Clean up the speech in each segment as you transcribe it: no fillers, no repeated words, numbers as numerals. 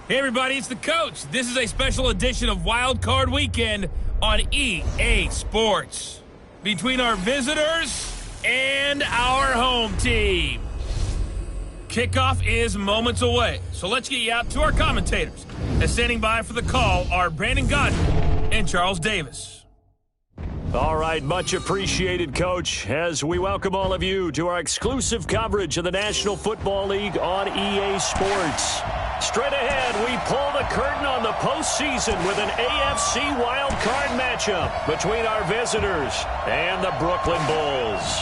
Hey everybody, it's the coach. This is a special edition of Wild Card Weekend on EA Sports. Between our visitors and our home team. Kickoff is moments away, so let's get you out to our commentators. And standing by for the call are Brandon Godden and Charles Davis. All right, much appreciated, Coach, as we welcome all of you to our exclusive coverage of the National Football League on EA Sports. Straight ahead, we pull the curtain on the postseason with an AFC wildcard matchup between our visitors and the Brooklyn Bulls.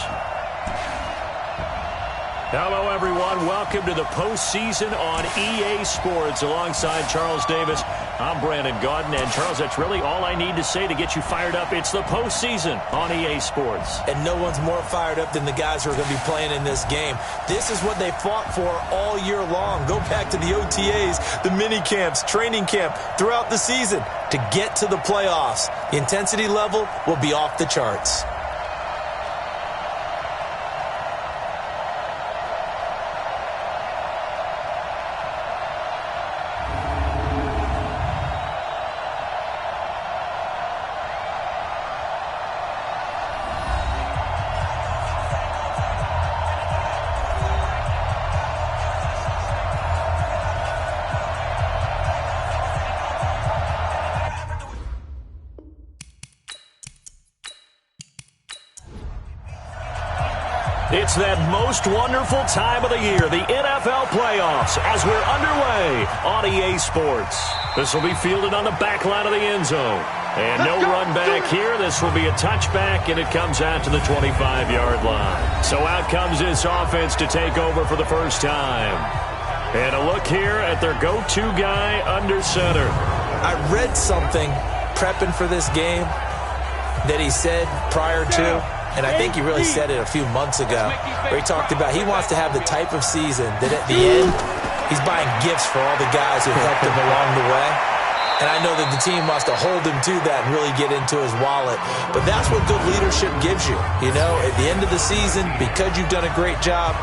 Hello, everyone. Welcome to the postseason on EA Sports. Alongside Charles Davis, I'm Brandon Godden. And, Charles, that's really all I need to say to get you fired up. It's the postseason on EA Sports. And no one's more fired up than the guys who are going to be playing in this game. This is what they fought for all year long. Go back to the OTAs, the mini camps, training camp, throughout the season to get to the playoffs. The intensity level will be off the charts. It's that most wonderful time of the year, the NFL playoffs, as we're underway on EA Sports. This will be fielded on the back line of the end zone. And no run back here. This will be a touchback, and it comes out to the 25-yard line. So out comes this offense to take over for the first time. And a look here at their go-to guy under center. I read something prepping for this game that he said prior to, and I think he really said it a few months ago, where he talked about he wants to have the type of season that at the end, he's buying gifts for all the guys who helped him along the way. And I know that the team wants to hold him to that and really get into his wallet. But that's what good leadership gives you. You know, at the end of the season, because you've done a great job,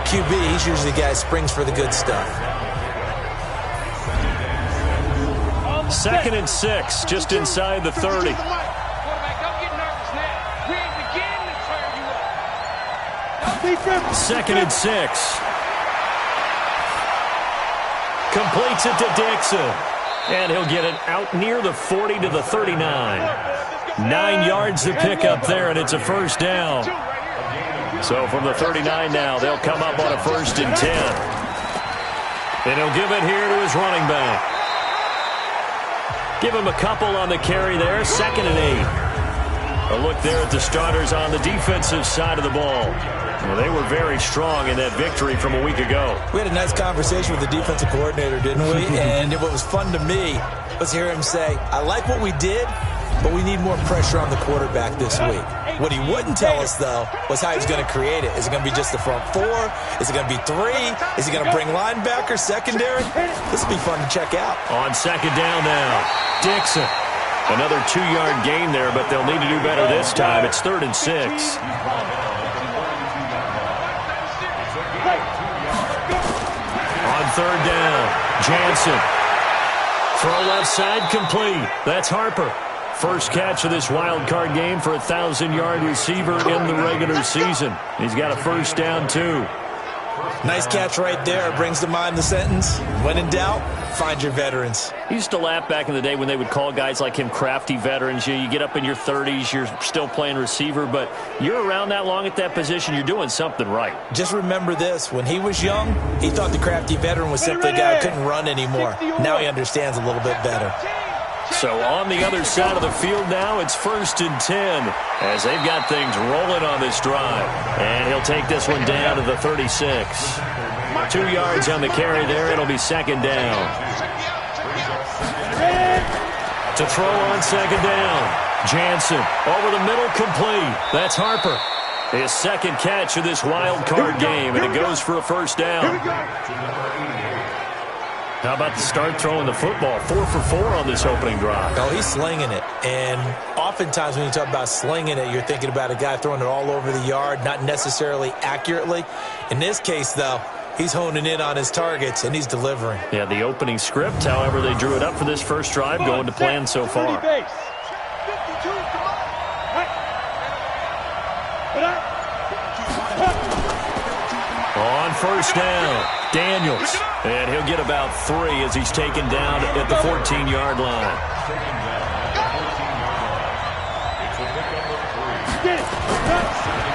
QB, he's usually the guy who springs for the good stuff. 2nd and 6, just inside the 30. Second and 6. Completes it to Dixon. And he'll get it out near the 40 to the 39. 9 yards to pick up there, and it's a first down. So from the 39 now, they'll come up on a 1st and 10. And he'll give it here to his running back. Give him a couple on the carry there. 2nd and 8. A look there at the starters on the defensive side of the ball. Well, they were very strong in that victory from a week ago. We had a nice conversation with the defensive coordinator, didn't we? And what was fun to me was hear him say, I like what we did, but we need more pressure on the quarterback this week. What he wouldn't tell us, though, was how he's going to create it. Is it going to be just the front 4? Is it going to be 3? Is he going to bring linebacker, secondary? This will be fun to check out. On 2nd down now, Dixon. Another 2-yard gain there, but they'll need to do better this time. It's 3rd and 6. On 3rd down, Jansen. Throw left side complete. That's Harper. First catch of this wild card game for a 1,000-yard receiver in the regular season. He's got a first down, too. Nice catch right there. Brings to mind the sentence, when in doubt, find your veterans. He used to laugh back in the day when they would call guys like him crafty veterans. You get up in your 30s, you're still playing receiver, but you're around that long at that position, you're doing something right. Just remember this. When he was young, he thought the crafty veteran was simply a guy who couldn't run anymore. Now he understands a little bit better. So on the other side of the field now, it's 1st and 10 as they've got things rolling on this drive. And he'll take this one down to the 36. 2 yards on the carry there. It'll be 2nd down. To throw on 2nd down. Jansen over the middle, complete. That's Harper. His 2nd catch of this wild card game, and it goes for a first down. How about the start throwing the football? 4 for 4 on this opening drive. Oh, he's slinging it. And oftentimes when you talk about slinging it, you're thinking about a guy throwing it all over the yard, not necessarily accurately. In this case, though, He's honing in on his targets, and he's delivering. Yeah, the opening script, however they drew it up for this first drive, going to plan so far. On first down, Daniels. And he'll get about 3 as he's taken down at the 14-yard line.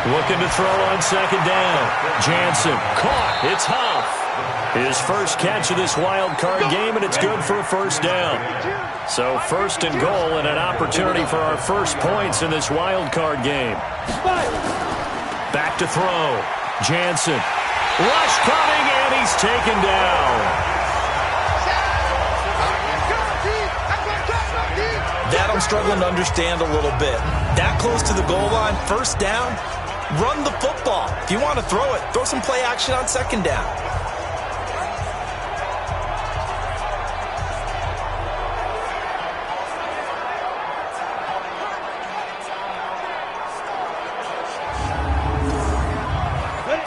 Looking to throw on second down. Jansen caught. It's Huff. His first catch of this wild card game, and it's good for a first down. So first and goal and an opportunity for our first points in this wild card game. Back to throw. Jansen. Rush coming, and he's taken down. That I'm struggling to understand a little bit. That close to the goal line, first down, run the football. If you want to throw it, throw some play action on second down.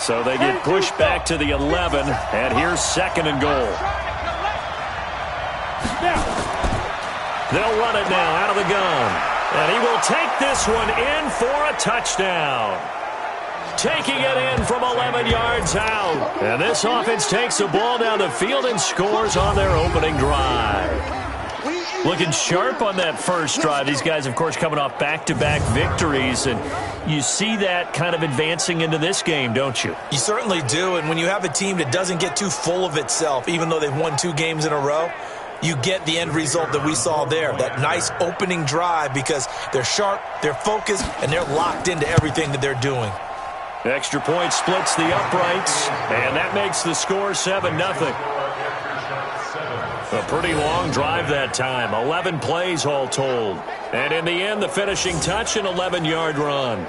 So they get pushed back to the 11, and here's second and goal. They'll run it now out of the gun, and he will take this one in for a touchdown. Taking it in from 11 yards out, and this offense takes the ball down the field and scores on their opening drive. Looking sharp on that first drive. These guys, of course, coming off back-to-back victories, and you see that kind of advancing into this game, don't you? You certainly do, and when you have a team that doesn't get too full of itself, even though they've won 2 games in a row, you get the end result that we saw there, that nice opening drive, because they're sharp, they're focused, and they're locked into everything that they're doing. Extra point splits the uprights, and that makes the score 7-0. A pretty long drive that time, 11 plays all told. And in the end, the finishing touch, an 11-yard run.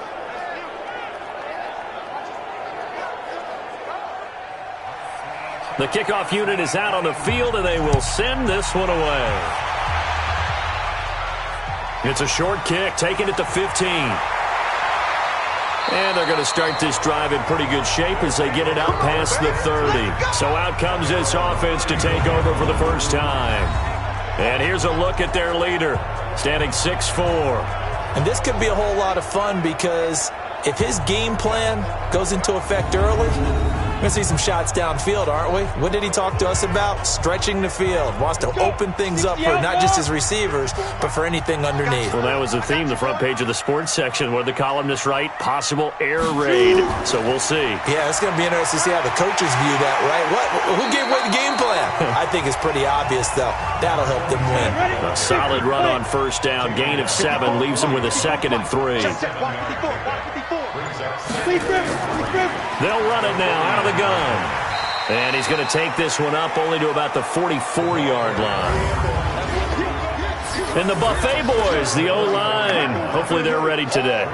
The kickoff unit is out on the field, and they will send this one away. It's a short kick, taking it to 15. And they're going to start this drive in pretty good shape as they get it out past the 30. So out comes this offense to take over for the first time. And here's a look at their leader, standing 6'4". And this could be a whole lot of fun, because if his game plan goes into effect early, we're going to see some shots downfield, aren't we? What did he talk to us about? Stretching the field. Wants to open things up for not just his receivers, but for anything underneath. Well, that was the theme, the front page of the sports section, where the columnists write possible air raid. So we'll see. Yeah, it's going to be interesting to see how the coaches view that, right? Who gave away the game plan? I think it's pretty obvious, though. That'll help them win. A solid run on first down. Gain of 7 leaves them with a 2nd and 3. They'll run it now out of the gun. And he's going to take this one up only to about the 44-yard line. And the Buffet boys, the O-line, hopefully they're ready today.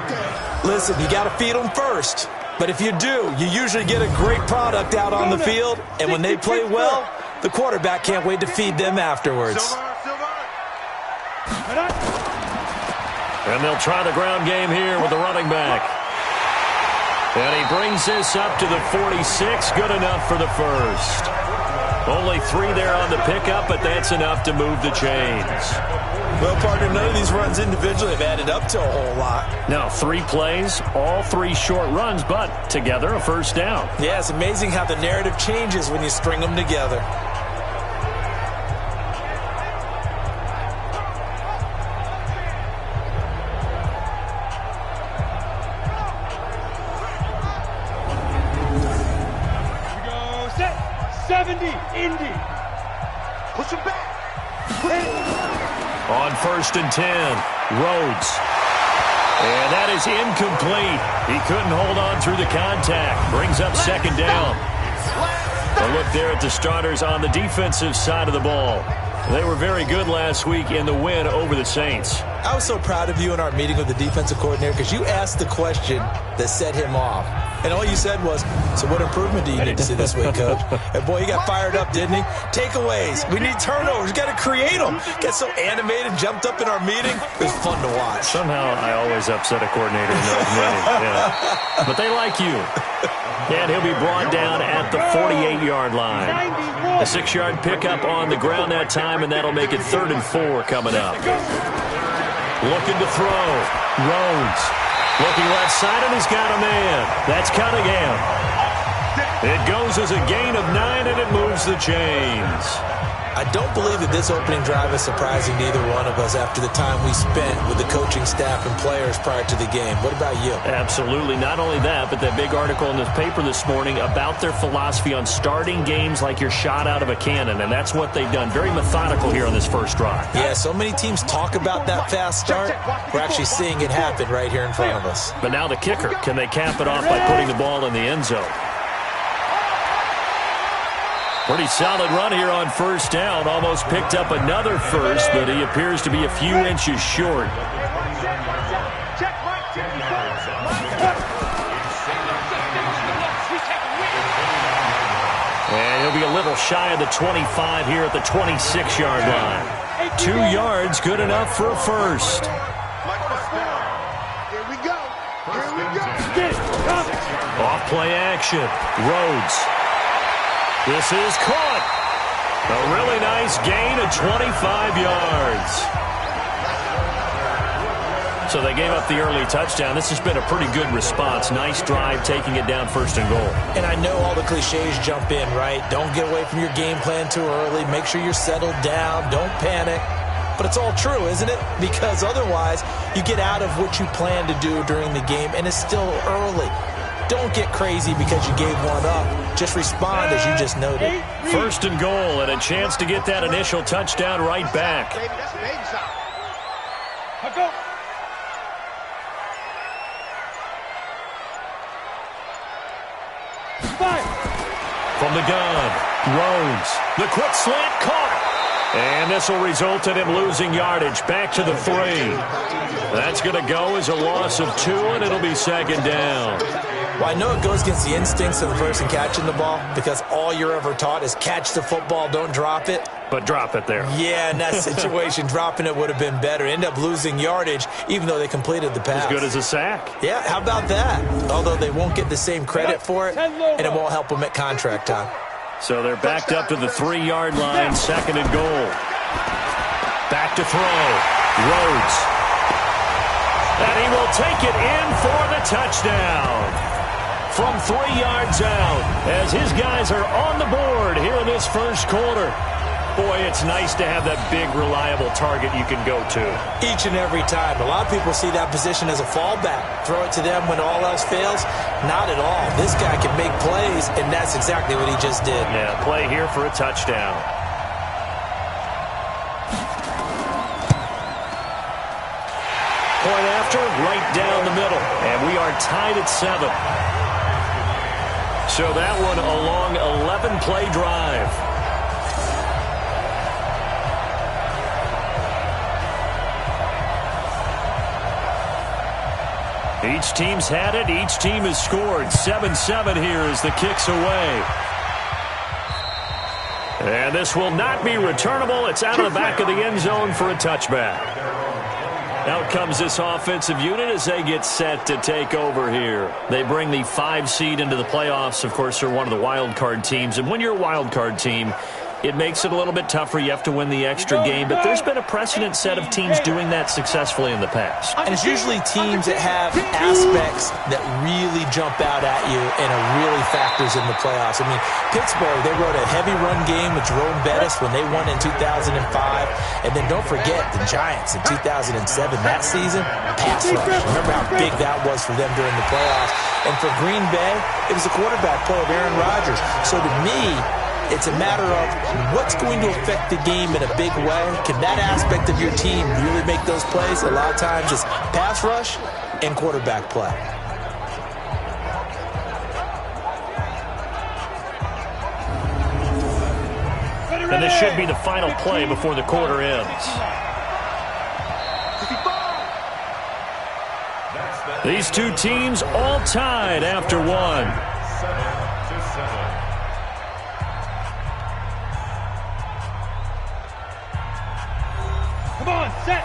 Listen, you got to feed them first. But if you do, you usually get a great product out on the field. And when they play well, the quarterback can't wait to feed them afterwards. And they'll try the ground game here with the running back. And he brings this up to the 46. Good enough for the first. Only 3 there on the pickup, but that's enough to move the chains. Well, partner, none of these runs individually have added up to a whole lot. Now, 3 plays, all 3 short runs, but together a first down. Yeah, it's amazing how the narrative changes when you string them together. Indy. Push him back. On 1st and 10, Rhodes. And that is incomplete. He couldn't hold on through the contact. Brings up 2nd down. A look there at the starters on the defensive side of the ball. They were very good last week in the win over the Saints. I was so proud of you in our meeting with the defensive coordinator, because you asked the question that set him off. And all you said was, so what improvement do you need to see this week, Coach? And boy, he got fired up, didn't he? Takeaways. We need turnovers. We got to create them. Get so animated, jumped up in our meeting. It was fun to watch. Somehow I always upset a coordinator in those meetings. Yeah. But they like you. And he'll be brought down at the 48-yard line. A 6-yard pickup on the ground that time, and that'll make it 3rd and 4 coming up. Looking to throw. Rhodes. Looking left side, and he's got a man. That's Cunningham. It goes as a gain of 9, and it moves the chains. I don't believe that this opening drive is surprising to either one of us after the time we spent with the coaching staff and players prior to the game. What about you? Absolutely. Not only that, but that big article in this paper this morning about their philosophy on starting games like you're shot out of a cannon, and that's what they've done. Very methodical here on this first drive. Yeah, so many teams talk about that fast start. We're actually seeing it happen right here in front of us. But now the kicker. Can they cap it off by putting the ball in the end zone? Pretty solid run here on first down. Almost picked up another first, but he appears to be a few inches short. And he'll be a little shy of the 25 here at the 26-yard line. 2 yards, good enough for a first. Here we go. Here we go. Off play action. Rhodes. This is caught. A really nice gain of 25 yards. So they gave up the early touchdown. This has been a pretty good response. Nice drive, taking it down 1st and goal. And I know all the cliches jump in, right? Don't get away from your game plan too early. Make sure you're settled down. Don't panic. But it's all true, isn't it? Because otherwise, you get out of what you plan to do during the game, and it's still early. Don't get crazy because you gave one up. Just respond as you just noted. 1st and goal, and a chance to get that initial touchdown right back. Baby, that's baby style. Go. From the gun, Rhodes. The quick slant caught. And this will result in him losing yardage back to the 3. That's going to go as a loss of 2, and it'll be 2nd down. Well, I know it goes against the instincts of the person catching the ball because all you're ever taught is catch the football, don't drop it. But drop it there. Yeah, in that situation, dropping it would have been better. End up losing yardage, even though they completed the pass. As good as a sack. Yeah, how about that? Although they won't get the same credit for it, and it won't help them at contract time. So they're backed up to the 3-yard line, 2nd and goal. Back to throw. Rhodes. And he will take it in for the touchdown. From 3 yards out, as his guys are on the board here in this first quarter. Boy, it's nice to have that big, reliable target you can go to. Each and every time. A lot of people see that position as a fallback. Throw it to them when all else fails. Not at all. This guy can make plays, and that's exactly what he just did. Yeah, play here for a touchdown. Point after, right down the middle. And we are tied at 7. So that one a long 11-play drive. Each team's had it. Each team has scored. 7-7 here as the kick's away. And this will not be returnable. It's out of the back of the end zone for a touchback. Out comes this offensive unit as they get set to take over here. They bring the 5 seed into the playoffs. Of course, they're one of the wild card teams. And when you're a wild card team, it makes it a little bit tougher. You have to win the extra game. But there's been a precedent set of teams doing that successfully in the past. And it's usually teams that have aspects that really jump out at you and are really factors in the playoffs. I mean, Pittsburgh, they rode a heavy run game with Jerome Bettis when they won in 2005. And then don't forget the Giants in 2007. That season, pass rush. Remember how big that was for them during the playoffs. And for Green Bay, it was the quarterback play of Aaron Rodgers. So to me, it's a matter of what's going to affect the game in a big way. Can that aspect of your team really make those plays? A lot of times it's pass rush and quarterback play. And this should be the final play before the quarter ends. These two teams all tied after 1. Come on, set.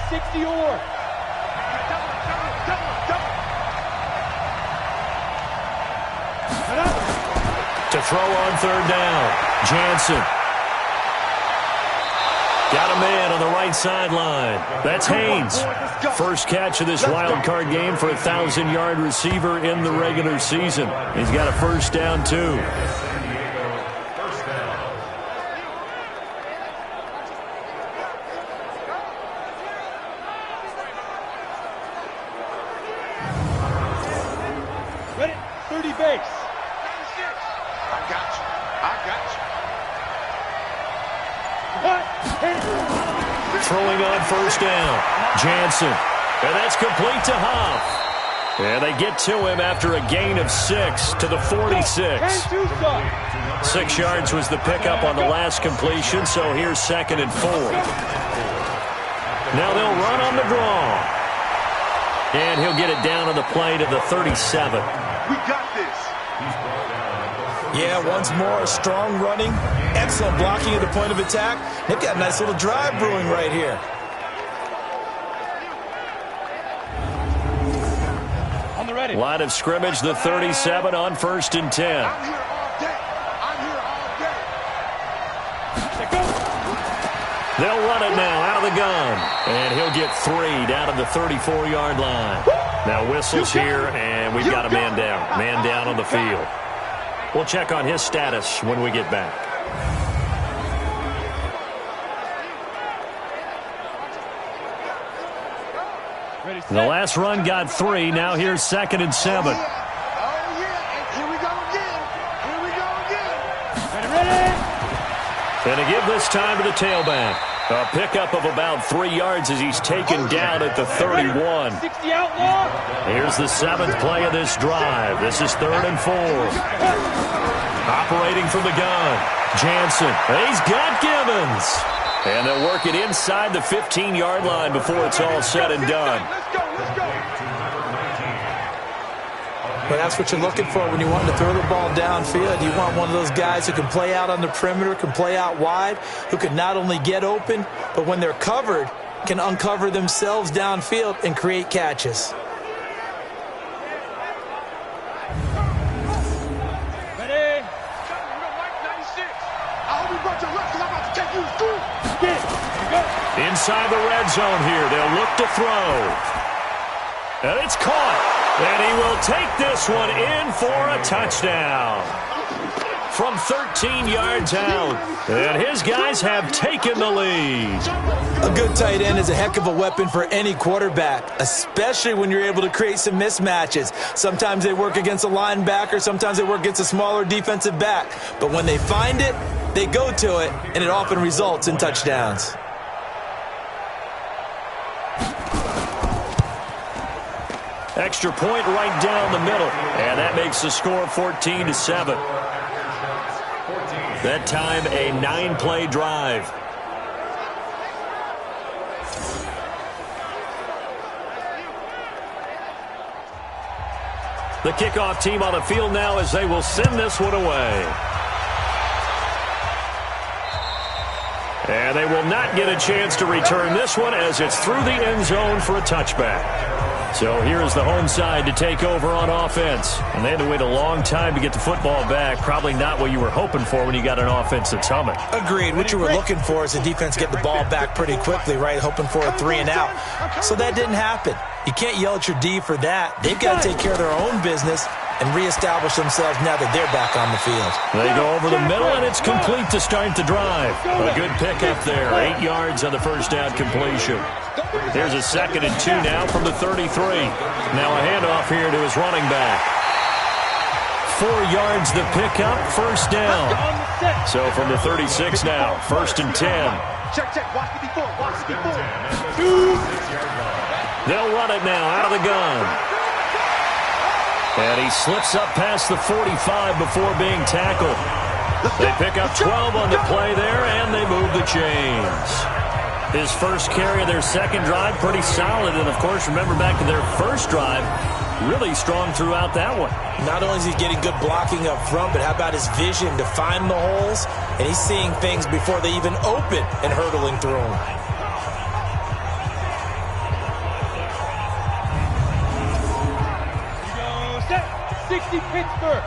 60-or. To throw on third down. Jansen. Got a man on the right sideline. That's Haynes. First catch of this wild card game for a 1,000-yard receiver in the regular season. He's got a first down, too. Ready? 30 base. I got you. I got you. Throwing on first down. Jansen. And that's complete to Huff. And they get to him after a gain of 6 to the 46. 6 yards was the pickup on the last completion, so here's 2nd and 4. Now they'll run on the draw. And he'll get it down on the play to the 37. We got this. Yeah, once more, strong running, excellent blocking at the point of attack. They've got a nice little drive brewing right here. On the ready. Line of scrimmage, the 37 on 1st and 10. I'm here all day. I'm here all day. They'll run it now out of the gun. And he'll get 3 down to the 34-yard line. Now whistles here, and we've got a man down. Man down on the field. We'll check on his status when we get back. Ready, set. The last run got 3. Now here's 2nd and 7. Oh, yeah. And here we go again. Here we go again. Ready. And to give this time to the tailback. A pickup of about 3 yards as he's taken down at the 31. 60 outlaw. Here's the 7th play of this drive. This is 3rd and 4. Operating from the gun. Jansen. He's got Gibbons. And they'll work it inside the 15-yard line before it's all said and done. Let's go. Let's go. But that's what you're looking for when you want to throw the ball downfield. You want one of those guys who can play out on the perimeter, can play out wide, who can not only get open, but when they're covered, can uncover themselves downfield and create catches. Ready. I hope you brought your left because I'm about to take you to school. Get it. Go. Inside the red zone here. They'll look to throw. And it's caught. And he will take this one in for a touchdown. From 13 yards out. And his guys have taken the lead. A good tight end is a heck of a weapon for any quarterback, especially when you're able to create some mismatches. Sometimes they work against a linebacker, sometimes they work against a smaller defensive back. But when they find it, they go to it, and it often results in touchdowns. Extra point right down the middle. And that makes the score 14-7. That time, a 9-play drive. The kickoff team on the field now as they will send this one away. And they will not get a chance to return this one as it's through the end zone for a touchback. So here's the home side to take over on offense. And they had to wait a long time to get the football back. Probably not what you were hoping for when you got an offense that's humming. Agreed. What you were looking for is the defense get the ball back pretty quickly, right? Hoping for a 3 and out. So that didn't happen. You can't yell at your D for that. They've got to take care of their own business and reestablish themselves now that they're back on the field. They go over the middle, and it's complete to start the drive. A good pickup there. 8 yards on the first down completion. There's a 2nd and 2 now from the 33. Now a handoff here to his running back. 4 yards the pickup, first down. So from the 36 now, 1st and 10. Check. Watch me before. Watch me before. They'll run it now out of the gun. And he slips up past the 45 before being tackled. They pick up 12 on the play there, and they move the chains. His first carry of their second drive, pretty solid. And, of course, remember back to their first drive, really strong throughout that one. Not only is he getting good blocking up front, but how about his vision to find the holes? And he's seeing things before they even open and hurdling through them. 60 Pittsburgh.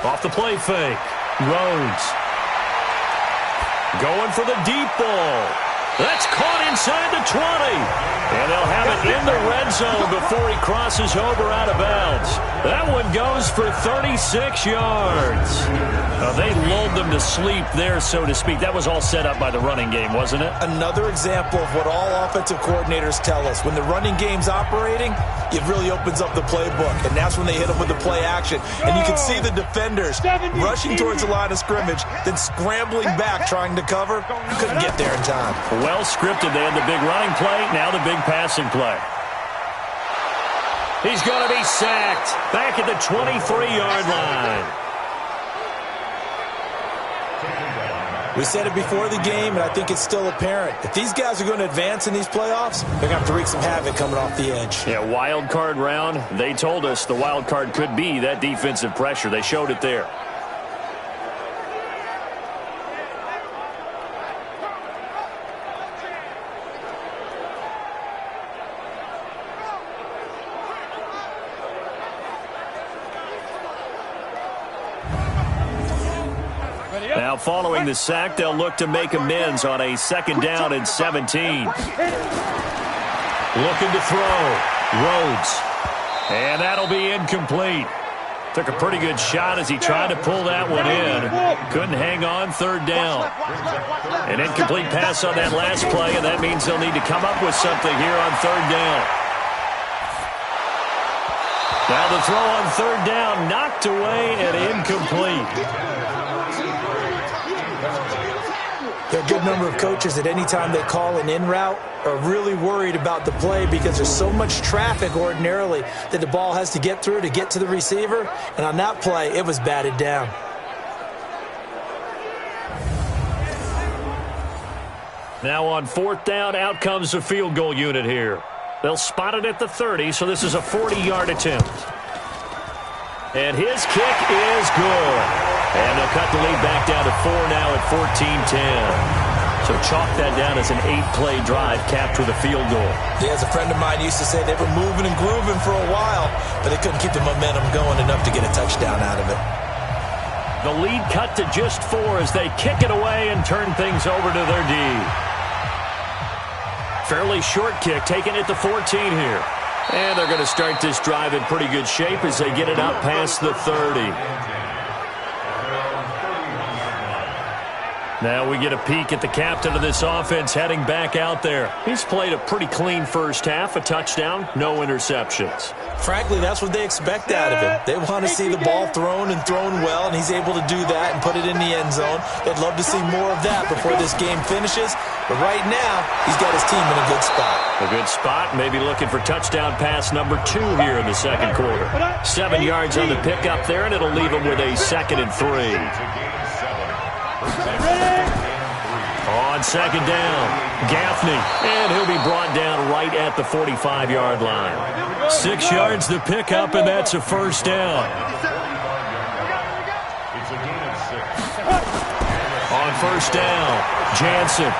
Off the play fake. Rhodes. Going for the deep ball. That's caught inside the 20. And they'll have it in the red zone before he crosses over out of bounds. That one goes for 36 yards. They lulled them to sleep there, so to speak. That was all set up by the running game, wasn't it? Another example of what all offensive coordinators tell us. When the running game's operating, it really opens up the playbook. And that's when they hit them with the play action. And you can see the defenders rushing towards the line of scrimmage, then scrambling back trying to cover. Couldn't get there in time. Well scripted. They had the big running play, now the big passing play. He's going to be sacked back at the 23-yard line. We said it before the game, and I think it's still apparent. If these guys are going to advance in these playoffs, they're going to have to wreak some havoc coming off the edge. Yeah, wild card round. They told us the wild card could be that defensive pressure. They showed it there. Now following the sack, they'll look to make amends on a 2nd down and 17. Looking to throw. Rhodes. And that'll be incomplete. Took a pretty good shot as he tried to pull that one in. Couldn't hang on 3rd down. An incomplete pass on that last play, and that means they'll need to come up with something here on 3rd down. Now the throw on 3rd down, knocked away and incomplete. There are a good number of coaches that any time they call an in route are really worried about the play because there's so much traffic ordinarily that the ball has to get through to get to the receiver. And on that play, it was batted down. Now on 4th down, out comes the field goal unit here. They'll spot it at the 30, so this is a 40-yard attempt. And his kick is good. And they'll cut the lead back down to 4 now at 14-10. So chalk that down as an 8-play drive capped with a field goal. Yeah, as a friend of mine used to say, they were moving and grooving for a while, but they couldn't keep the momentum going enough to get a touchdown out of it. The lead cut to just 4 as they kick it away and turn things over to their D. Fairly short kick, taking it to 14 here. And they're going to start this drive in pretty good shape as they get it out past the 30. Now we get a peek at the captain of this offense heading back out there. He's played a pretty clean first half, a touchdown, no interceptions. Frankly, that's what they expect out of him. They want to see the ball thrown and thrown well, and he's able to do that and put it in the end zone. They'd love to see more of that before this game finishes. But right now, he's got his team in a good spot. A good spot, maybe looking for touchdown pass number 2 here in the 2nd quarter. 7 yards on the pickup there, and it'll leave him with a 2nd and 3. On 2nd down, Gaffney, and he'll be brought down right at the 45-yard line. 6 yards to pick up, and that's a 1st down. On 1st down, Jansen.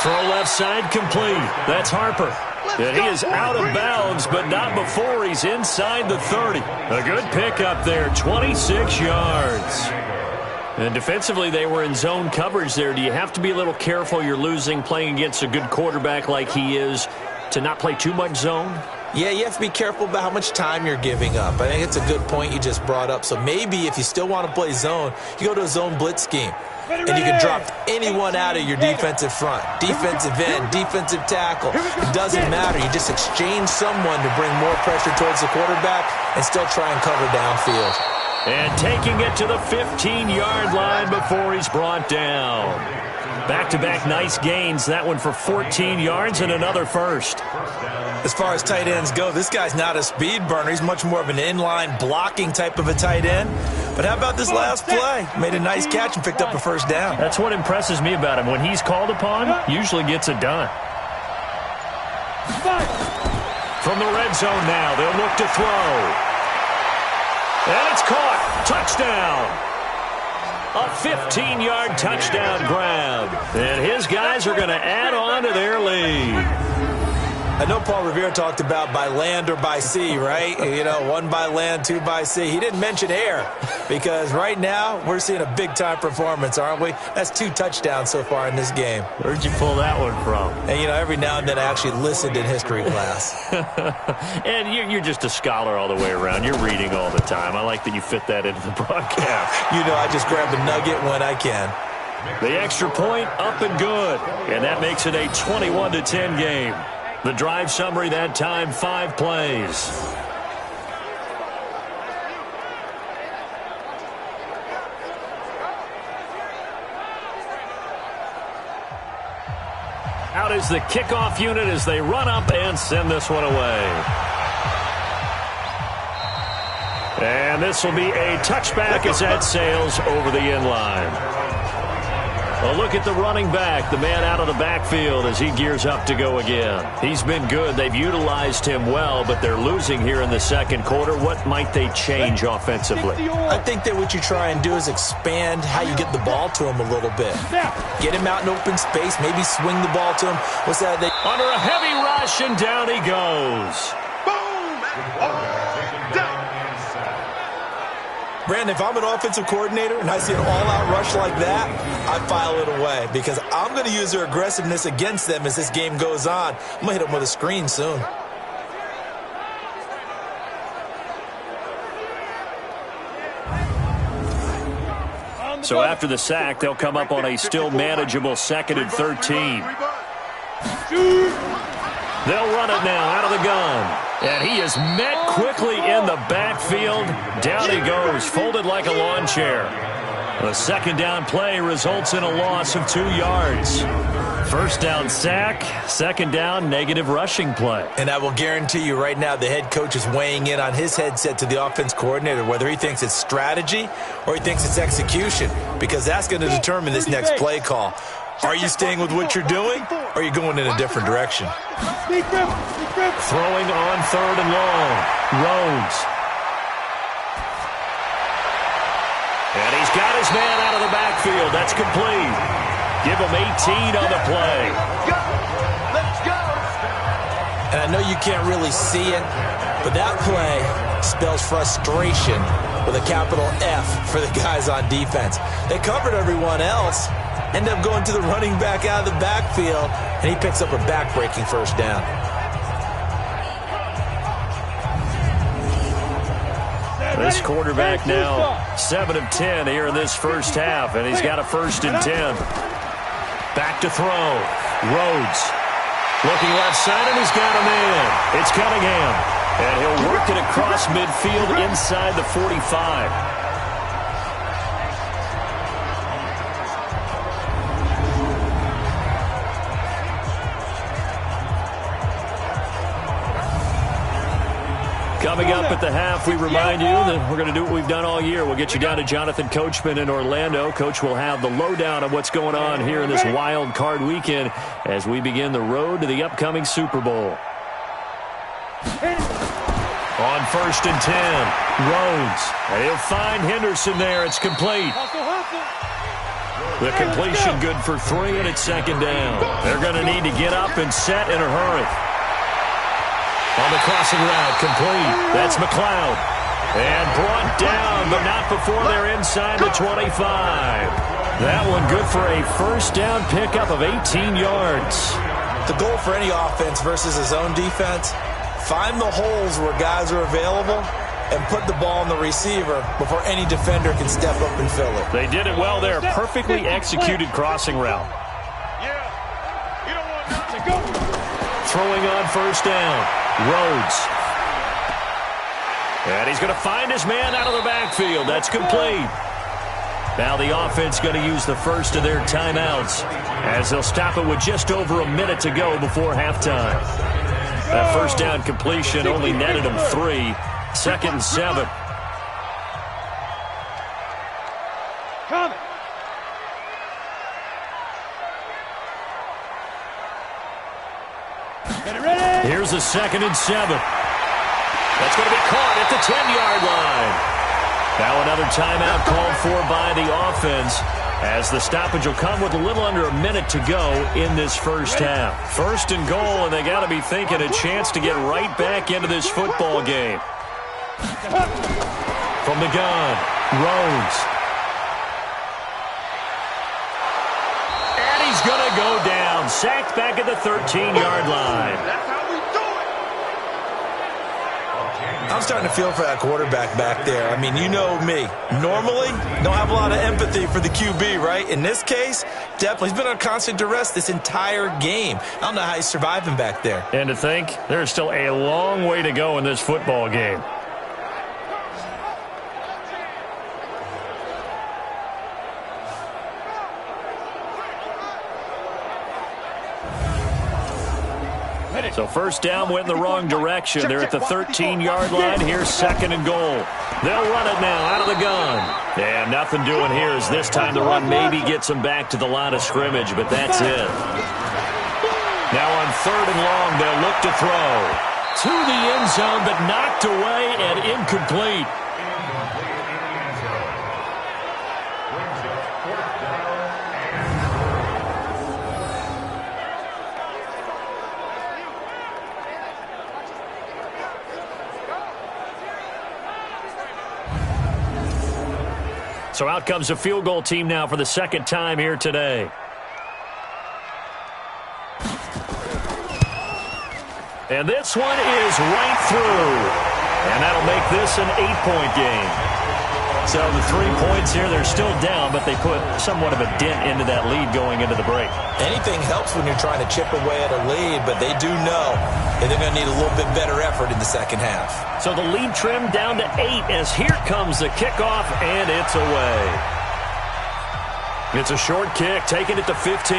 Throw left side complete. That's Harper. And he is out of bounds, but not before he's inside the 30. A good pickup there, 26 yards. And defensively, they were in zone coverage there. Do you have to be a little careful you're losing playing against a good quarterback like he is to not play too much zone? Yeah, you have to be careful about how much time you're giving up. I think it's a good point you just brought up. So maybe if you still want to play zone, you go to a zone blitz scheme. And you can drop anyone out of your defensive front, defensive end, defensive tackle. It doesn't matter. You just exchange someone to bring more pressure towards the quarterback and still try and cover downfield. And taking it to the 15-yard line before he's brought down. Back-to-back nice gains. That one for 14 yards and another 1st. As far as tight ends go, this guy's not a speed burner. He's much more of an inline blocking type of a tight end. But how about this last play? Made a nice catch and picked up a 1st down. That's what impresses me about him. When he's called upon, usually gets it done. From the red zone now, they'll look to throw. And it's caught. Touchdown. A 15-yard touchdown grab. And his guys are going to add on to their lead. I know Paul Revere talked about by land or by sea, right? You know, 1 by land, 2 by sea. He didn't mention air because right now we're seeing a big-time performance, aren't we? That's 2 touchdowns so far in this game. Where'd you pull that one from? And, you know, every now and then I actually listened in history class. And you're just a scholar all the way around. You're reading all the time. I like that you fit that into the broadcast. You know, I just grab a nugget when I can. The extra point up and good. And that makes it a 21-10 game. The drive summary that time, 5 plays. Out is the kickoff unit as they run up and send this one away. And this will be a touchback as that sails over the end line. A look at the running back, the man out of the backfield as he gears up to go again. He's been good. They've utilized him well, but they're losing here in the second quarter. What might they change offensively? I think that what you try and do is expand how you get the ball to him a little bit. Get him out in open space, maybe swing the ball to him. What's that? Under a heavy rush, and down he goes. Brandon, if I'm an offensive coordinator and I see an all-out rush like that, I file it away because I'm going to use their aggressiveness against them as this game goes on. I'm going to hit them with a screen soon. So after the sack, they'll come up on a still manageable 2nd and 13. They'll run it now out of the gun. And he is met quickly in the backfield. Down he goes, folded like a lawn chair. The second down play results in a loss of 2 yards. First down sack, second down negative rushing play. And I will guarantee you right now the head coach is weighing in on his headset to the offense coordinator, whether he thinks it's strategy or he thinks it's execution, because that's going to determine this next play call. Are you staying with what you're doing, or are you going in a different direction? Throwing on 3rd and long. Rhodes. And he's got his man out of the backfield. That's complete. Give him 18 on the play. Let's go. And I know you can't really see it, but that play spells frustration with a capital F for the guys on defense. They covered everyone else. End up going to the running back out of the backfield, and he picks up a back-breaking first down. This quarterback now 7 of 10 here in this first half, and he's got a 1st and 10. Back to throw. Rhodes looking left side, and he's got a man. It's Cunningham, and he'll work it across midfield inside the 45. Coming up at the half, we remind you that we're going to do what we've done all year. We'll get you down to Jonathan Coachman in Orlando. Coach will have the lowdown of what's going on here in this wild card weekend as we begin the road to the upcoming Super Bowl. On 1st and 10, Rhodes. And he'll find Henderson there. It's complete. The completion good for 3, and it's 2nd down. They're going to need to get up and set in a hurry. On the crossing route, complete. That's McLeod. And brought down, but not before they're inside the 25. That one good for a first down pickup of 18 yards. The goal for any offense versus his own defense, find the holes where guys are available and put the ball on the receiver before any defender can step up and fill it. They did it well there. Perfectly executed crossing route. Throwing on 1st down. Rhodes. And he's going to find his man out of the backfield. That's complete. Now the offense going to use the first of their timeouts as they'll stop it with just over a minute to go before halftime. That first down completion only netted him 3. 2nd and 7. Coming. Here's a 2nd and 7. That's going to be caught at the 10-yard line. Now another timeout called for by the offense, as the stoppage will come with a little under a minute to go in this first half. First and goal, and they got to be thinking a chance to get right back into this football game. From the gun, Rhodes. And he's going to go down. Sacked back at the 13-yard line. That's how we do it. I'm starting to feel for that quarterback back there. I mean, you know me. Normally, don't have a lot of empathy for the QB, right? In this case, definitely. He's been on constant duress this entire game. I don't know how he's surviving back there. And to think, there's still a long way to go in this football game. So first down went in the wrong direction. They're at the 13-yard line. Here's second and goal. They'll run it now out of the gun. And nothing doing here as this time the run maybe gets them back to the line of scrimmage, but that's it. Now on third and long, they'll look to throw. To the end zone, but knocked away and incomplete. So out comes a field goal team now for the second time here today. And this one is right through. And that'll make this an 8-point game. So the 3 points here, they're still down, but they put somewhat of a dent into that lead going into the break. Anything helps when you're trying to chip away at a lead, but they do know that they're going to need a little bit better effort in the second half. So the lead trimmed down to 8 as here comes the kickoff, and it's away. It's a short kick, taking it to 15.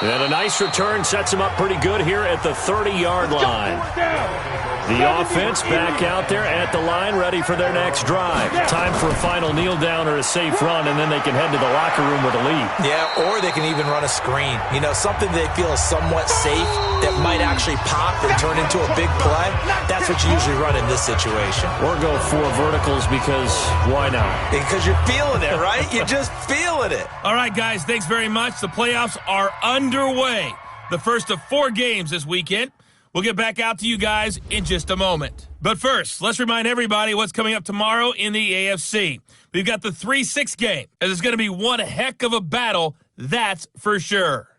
And a nice return sets him up pretty good here at the 30-yard line. The offense back out there at the line, ready for their next drive. Time for a final kneel down or a safe run, and then they can head to the locker room with a lead. Yeah, or they can even run a screen. You know, something they feel is somewhat safe that might actually pop and turn into a big play. That's what you usually run in this situation. Or go 4 verticals because why not? Because you're feeling it, right? You're just feeling it. All right, guys, thanks very much. The playoffs are underway. The first of 4 games this weekend. We'll get back out to you guys in just a moment. But first, let's remind everybody what's coming up tomorrow in the AFC. We've got the 3-6 game, and it's going to be one heck of a battle, that's for sure.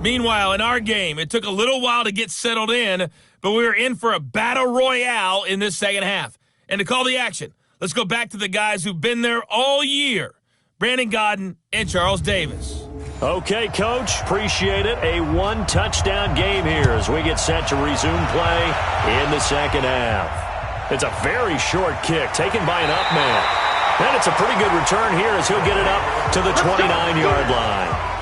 Meanwhile, in our game, it took a little while to get settled in, but we were in for a battle royale in this second half. And to call the action, let's go back to the guys who've been there all year, Brandon Godden and Charles Davis. Okay, Coach, appreciate it. A 1-touchdown game here as we get set to resume play in the second half. It's a very short kick taken by an up man. And it's a pretty good return here as he'll get it up to the 29-yard line.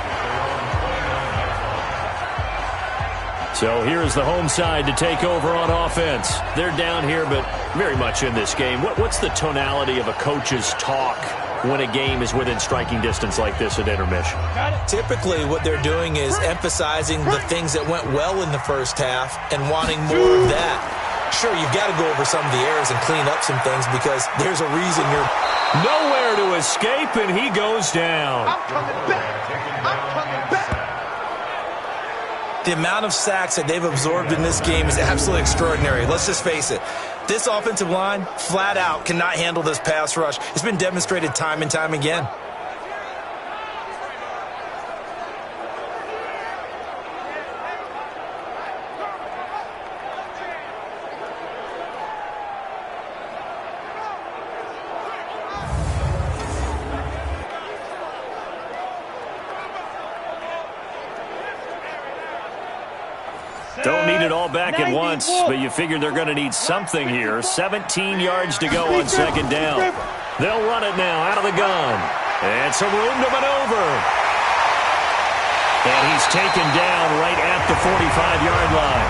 So here's the home side to take over on offense. They're down here, but very much in this game. What's the tonality of a coach's talk when a game is within striking distance like this at intermission? Typically, what they're doing is emphasizing the things that went well in the first half and wanting more of that. Sure, you've got to go over some of the errors and clean up some things because there's a reason you're nowhere to escape, and he goes down. I'm coming back. I'm coming back. The amount of sacks that they've absorbed in this game is absolutely extraordinary. Let's just face it. This offensive line, flat out, cannot handle this pass rush. It's been demonstrated time and time again. Don't need it all back at once, but you figure they're going to need something here. 17 yards to go on second down. They'll run it now out of the gun. And some room to maneuver. And he's taken down right at the 45-yard line.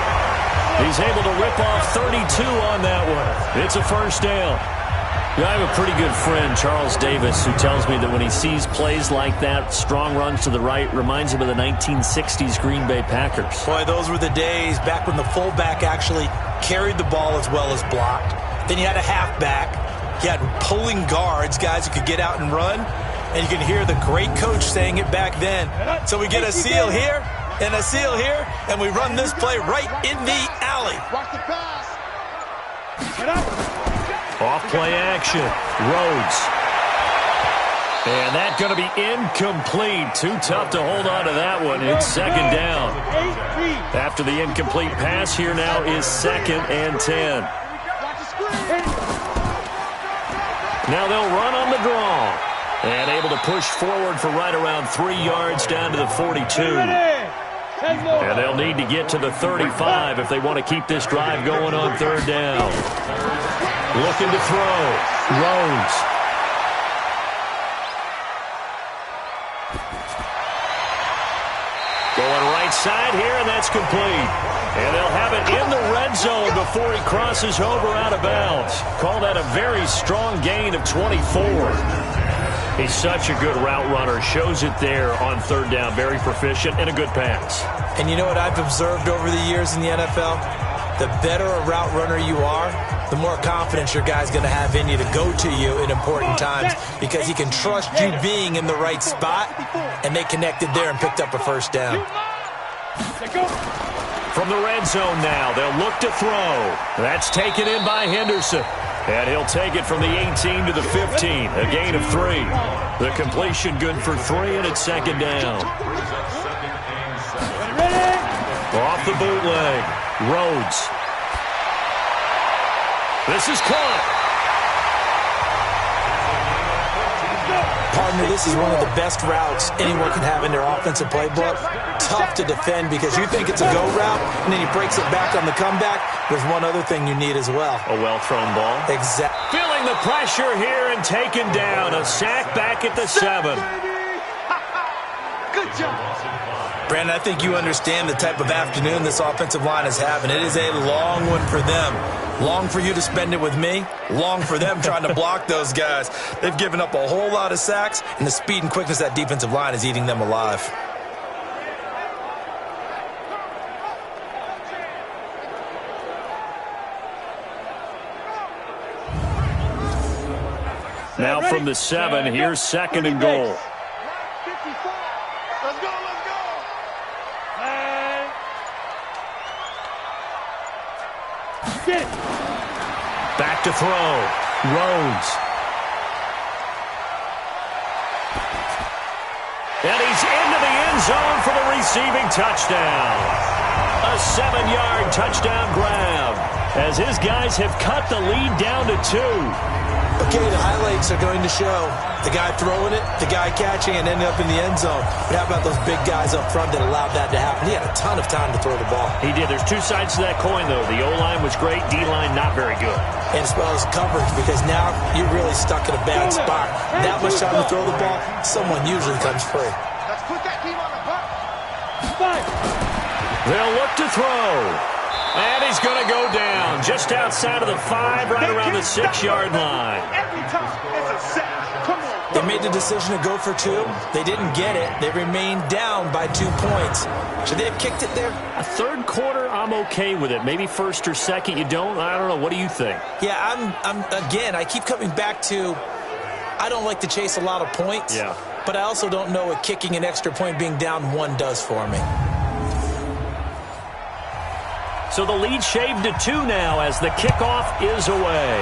He's able to rip off 32 on that one. It's a first down. I have a pretty good friend, Charles Davis, who tells me that when he sees plays like that, strong runs to the right, reminds him of the 1960s Green Bay Packers. Boy, those were the days back when the fullback actually carried the ball as well as blocked. Then you had a halfback. You had pulling guards, guys who could get out and run. And you can hear the great coach saying it back then. So we get a seal here and a seal here, and we run this play right in the alley. Watch the pass. Off play action. Rhodes. And that's going to be incomplete. Too tough to hold on to that one. It's second down. After the incomplete pass, here now is 2nd and 10. Now they'll run on the draw. And able to push forward for right around 3 yards down to the 42. And they'll need to get to the 35 if they want to keep this drive going on 3rd down. Looking to throw. Rhodes. Going right side here, and that's complete. And they'll have it in the red zone before he crosses over out of bounds. Call that a very strong gain of 24. He's such a good route runner. Shows it there on 3rd down. Very proficient and a good pass. And you know what I've observed over the years in the NFL? The better a route runner you are, the more confidence your guy's going to have in you to go to you in important times because he can trust you being in the right spot, and they connected there and picked up a 1st down. From the red zone now, they'll look to throw. That's taken in by Henderson. And he'll take it from the 18 to the 15, a gain of 3. The completion good for 3, and it's 2nd down. Off the bootleg, Rhodes. This is caught. Partner, this is one of the best routes anyone can have in their offensive playbook. Tough to defend because you think it's a go route, and then he breaks it back on the comeback. There's one other thing you need as well. A well-thrown ball. Exactly. Feeling the pressure here and taken down. A sack back at the 7. Good job. Brandon, I think you understand the type of afternoon this offensive line is having. It is a long one for them. Long for you to spend it with me. Long for them trying to block those guys. They've given up a whole lot of sacks, and the speed and quickness of that defensive line is eating them alive. Now from the 7, here's 2nd and goal. Let's go, let's go. Back to throw. Rhodes. And he's into the end zone for the receiving touchdown. A 7-yard touchdown grab as his guys have cut the lead down to 2. Okay, the highlights are going to show the guy throwing it, the guy catching it, and ending up in the end zone. But how about those big guys up front that allowed that to happen? He had a ton of time to throw the ball. He did. There's 2 sides to that coin, though. The O-line was great. D-line not very good. And as well as coverage, because now you're really stuck in a bad spot. That much time to throw the ball, someone usually comes free. Let's put that team on the bus. They'll look to throw. And he's going to go down just outside of the 5, right around the 6-yard line. Every time it's a sack. Come on. They made the decision to go for 2. They didn't get it. They remained down by 2 points. Should they have kicked it there? A 3rd quarter, I'm okay with it. Maybe 1st or 2nd, you don't. I don't know. What do you think? Yeah, again, I keep coming back to I don't like to chase a lot of points. Yeah. But I also don't know what kicking an extra point being down 1 does for me. So the lead shaved to 2 now as the kickoff is away.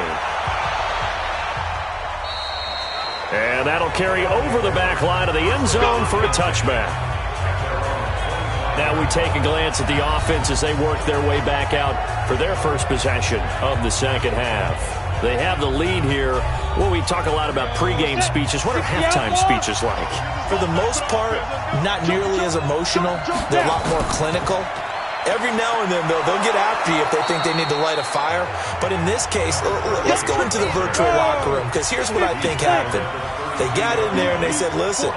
And that'll carry over the back line of the end zone for a touchback. Now we take a glance at the offense as they work their way back out for their first possession of the 2nd half. They have the lead here. Well, we talk a lot about pregame speeches. What are halftime speeches like? For the most part, not nearly as emotional. They're a lot more clinical. Every now and then, they'll get after you if they think they need to light a fire. But in this case, let's go into the virtual locker room, because here's what I think happened. They got in there and they said, listen,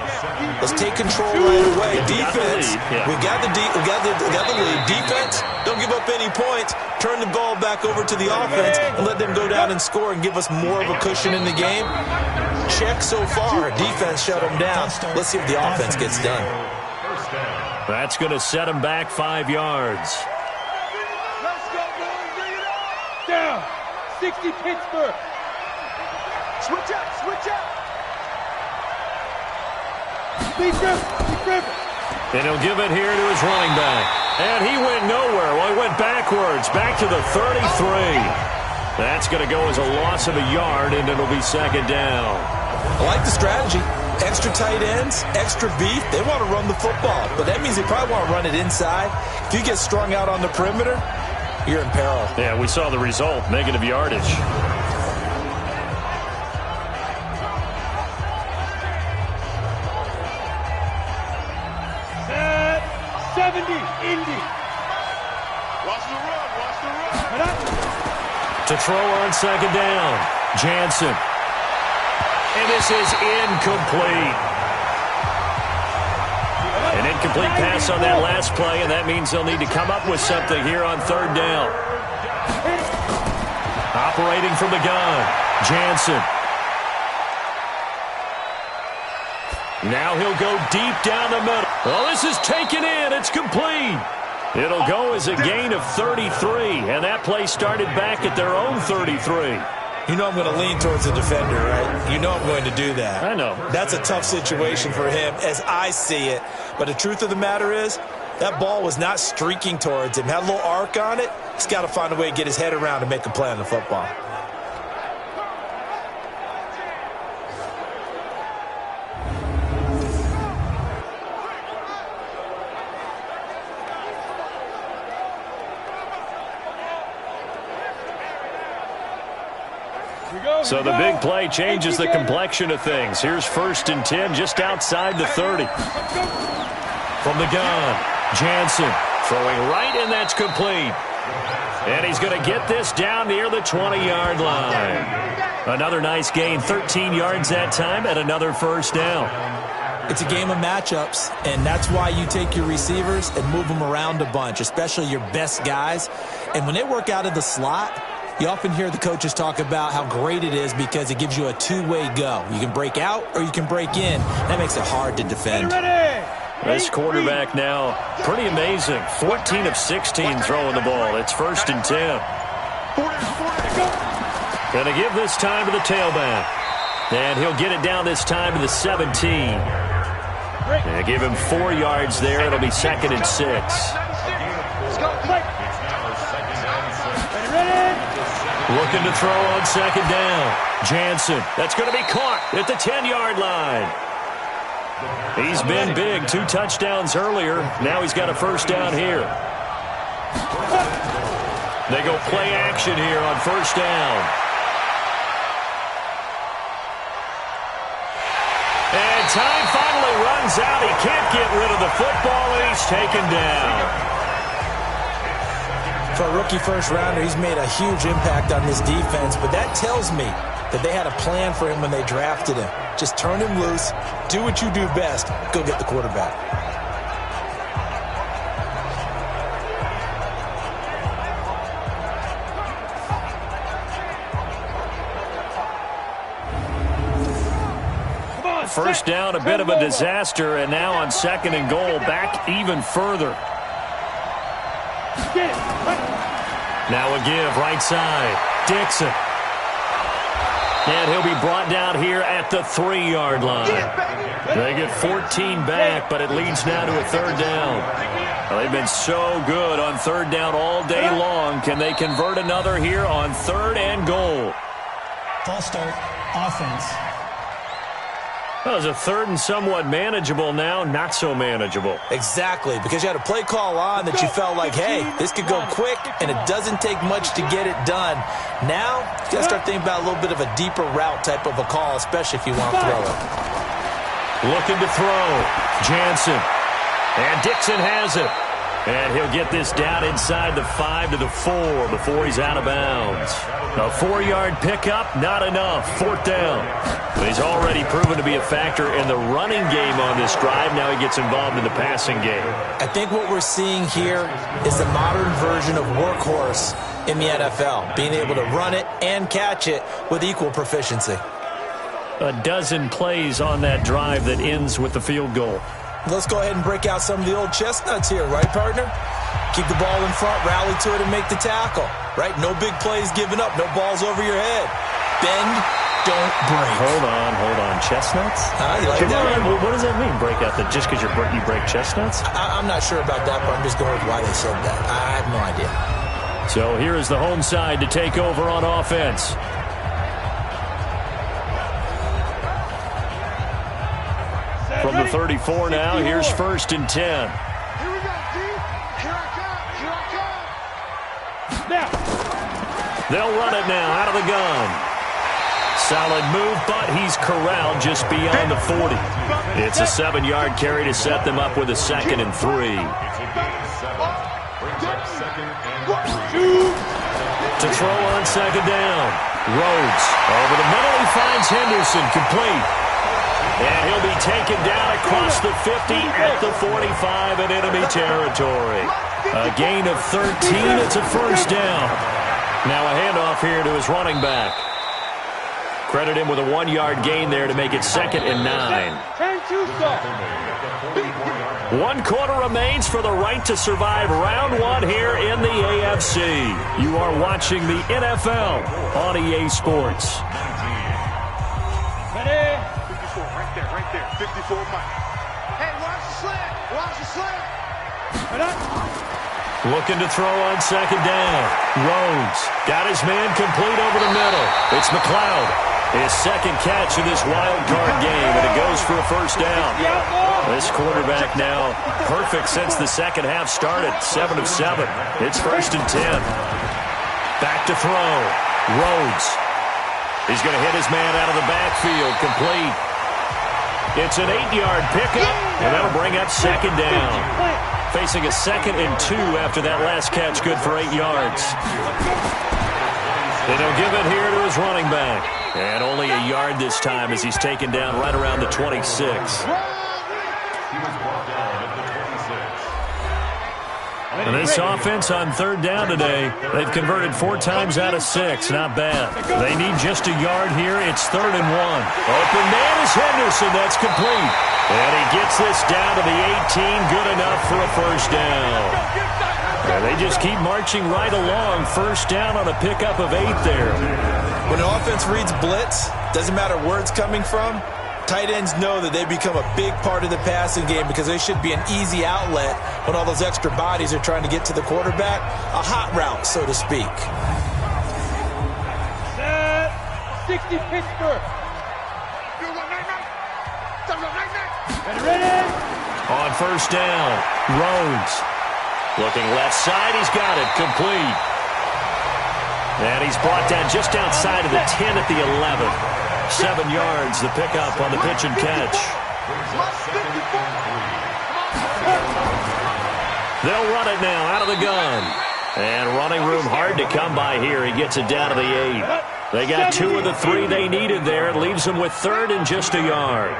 let's take control right away. Defense, we got the lead. Defense, don't give up any points. Turn the ball back over to the offense and let them go down and score and give us more of a cushion in the game. Check so far. Defense shut them down. Let's see if the offense gets done. That's going to set him back 5 yards. Let's go, boys. Bring it on. 60 Pittsburgh. Switch out, switch out. Big River. And he'll give it here to his running back. And he went nowhere. Well, he went backwards, back to the 33. That's going to go as a loss of a yard, and it'll be second down. I like the strategy. Extra tight ends, extra beef. They want to run the football, but that means they probably want to run it inside. If you get strung out on the perimeter, you're in peril. Yeah, we saw the result, negative yardage. Set 70, Indy. Watch the run, watch the run. To throw on second down, Jansen. And this is incomplete. An incomplete pass on that last play, and that means they'll need to come up with something here on third down. Operating from the gun, Jansen. Now he'll go deep down the middle. Oh, this is taken in. It's complete. It'll go as a gain of 33, and that play started back at their own 33. You know I'm going to lean towards the defender, right? You know I'm going to do that. I know. That's a tough situation for him as I see it. But the truth of the matter is, that ball was not streaking towards him. Had a little arc on it. He's got to find a way to get his head around and make a play on the football. So the big play changes the complexion of things. Here's 1st and 10 just outside the 30. From the gun, Jansen throwing right, and that's complete. And he's going to get this down near the 20-yard line. Another nice gain, 13 yards that time, and another first down. It's a game of matchups, and that's why you take your receivers and move them around a bunch, especially your best guys. And when they work out of the slot, you often hear the coaches talk about how great it is because it gives you a two-way go. You can break out or you can break in. That makes it hard to defend. This quarterback now, pretty amazing. 14 of 16 throwing the ball. It's 1st and 10. Going to give this time to the tailback. And he'll get it down this time to the 17. And give him 4 yards there. It'll be 2nd and 6. Looking to throw on second down. Jansen. That's going to be caught at the 10-yard line. He's been big. 2 touchdowns earlier. Now he's got a first down here. They go play action here on first down. And time finally runs out. He can't get rid of the football, and he's taken down. For a rookie first-rounder, he's made a huge impact on this defense, but that tells me that they had a plan for him when they drafted him. Just turn him loose, do what you do best, go get the quarterback. First down, a bit of a disaster, and now on 2nd and goal, back even further. Now a give, right side, Dixon. And he'll be brought down here at the 3-yard line. They get 14 back, but it leads now to a third down. Well, they've been so good on third down all day long. Can they convert another here on 3rd and goal? False start, offense. Well, it's a 3rd and somewhat manageable now, not so manageable. Exactly, because you had a play call on that you felt like, hey, this could go quick, and it doesn't take much to get it done. Now, you got to start thinking about a little bit of a deeper route type of a call, especially if you want to throw it. Looking to throw, Jansen. And Dixon has it. And he'll get this down inside the 5 to the 4 before he's out of bounds. A 4-yard pickup, not enough. 4th down. But he's already proven to be a factor in the running game on this drive. Now he gets involved in the passing game. I think what we're seeing here is the modern version of workhorse in the NFL, being able to run it and catch it with equal proficiency. A dozen plays on that drive that ends with the field goal. Let's go ahead and break out some of the old chestnuts here, right, partner? Keep the ball in front, rally to it, and make the tackle. Right? No big plays given up, no balls over your head. Bend, don't break. Hold on. Chestnuts? You like that? What does that mean, break out? That just because you break chestnuts? I'm not sure about that, but I'm just going with why they said that. I have no idea. So here is the home side to take over on offense. From the 34 now, here's 1st and 10. Here we go, D. Here I come. Now. They'll run it now out of the gun. Solid move, but he's corralled just beyond the 40. It's a 7-yard carry to set them up with a 2nd and 3. To throw on 2nd down. Rhodes over the middle. He finds Henderson complete. And he'll be taken down across the 50 at the 45 in enemy territory. A gain of 13. It's a 1st down. Now a handoff here to his running back. Credit him with a 1-yard gain there to make it 2nd and 9. 1 quarter remains for the right to survive round 1 here in the AFC. You are watching the NFL on EA Sports. Ready? 54, right there. 54, Mike. Hey, watch the slant. Watch the slant. Looking to throw on 2nd down. Rhodes got his man complete over the middle. It's McLeod. His 2nd catch of this wild card game, and it goes for a 1st down. This quarterback now perfect since the 2nd half started. 7 of 7. It's 1st and 10. Back to throw. Rhodes. He's going to hit his man out of the backfield. Complete. It's an 8-yard pickup, and that'll bring up 2nd down. Facing a 2nd and 2 after that last catch, good for 8 yards. And he'll give it here to his running back. And only a yard this time as he's taken down right around the 26. And this offense on 3rd down today, they've converted 4 times out of 6. Not bad. They need just a yard here. It's 3rd and 1. Open man is Henderson. That's complete. And he gets this down to the 18. Good enough for a 1st down. And they just keep marching right along. 1st down on a pickup of 8 there. When an offense reads blitz, doesn't matter where it's coming from, tight ends know that they become a big part of the passing game because they should be an easy outlet when all those extra bodies are trying to get to the quarterback. A hot route, so to speak. Set. 60 Pittsburgh. Ready? On 1st down, Rhodes. Looking left side, he's got it. Complete. And he's brought down just outside of the 10 at the 11. 7 yards, the pickup on the pitch and catch. They'll run it now out of the gun. And running room hard to come by here. He gets it down to the 8. They got 2 of the 3 they needed there. It leaves them with 3rd and just a yard.